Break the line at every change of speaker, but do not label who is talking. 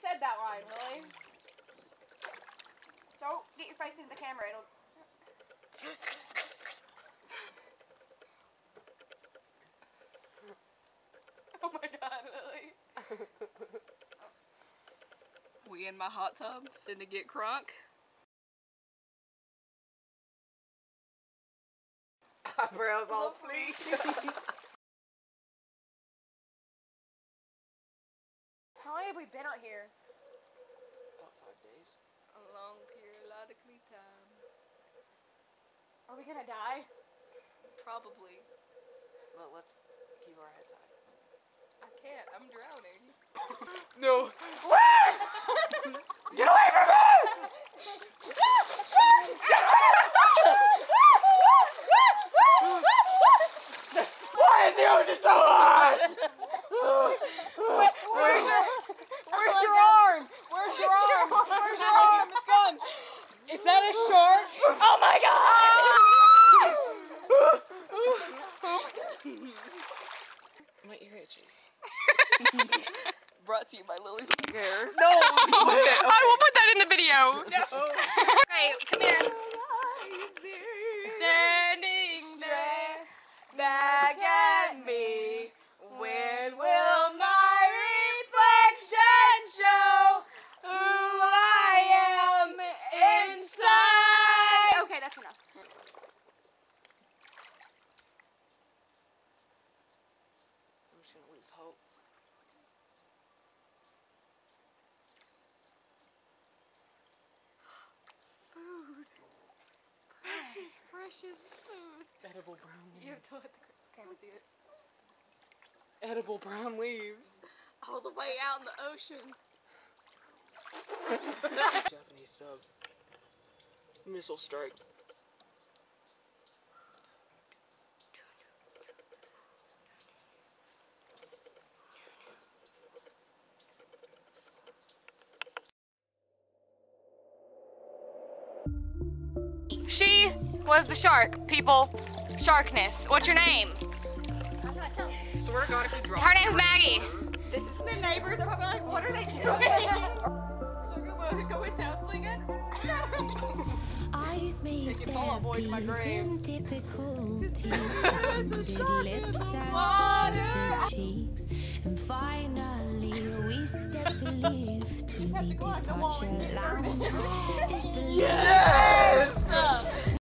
said that line, Lily. Don't get your face into the camera. It'll. Oh my God, Lily.
We in my hot tub, finna get crunk.
Eyebrows all fleek.
How long have we been out here?
About 5 days.
A long periodically time.
Are we gonna die?
Probably.
Well, let's keep our head tight.
I can't, I'm drowning.
No. Get away from me! Why is the ocean so hot?
Where's your arm? Where's your arm? Where's your arm? It's gone. Is that a shark?
Oh my God!
My ear itches.
Brought to you by Lily's hair.
No!
I will put that in the video. No. Okay, come here.
Standing there, back at me. When will my reflection show who I am inside?
Okay, that's enough.
I'm just gonna lose hope.
Food. Precious food.
Edible brown leaves.
You have to let the camera see it.
Edible brown leaves.
All the way out in the ocean.
Japanese sub. Missile strike.
She was the shark, people. Sharkness. What's your name?
Swear to God, if you drop
Her name's Maggie.
This is the neighbors. They're probably like, what are they doing? Sugar, we'll go with that singing.
Eyes make
Take your Fall Out Boy to my grave.
in difficulties.
There's a shark in
lips
the
and
water.
sensitive cheeks. And finally we step to live to the departure lounge. This the
Yes!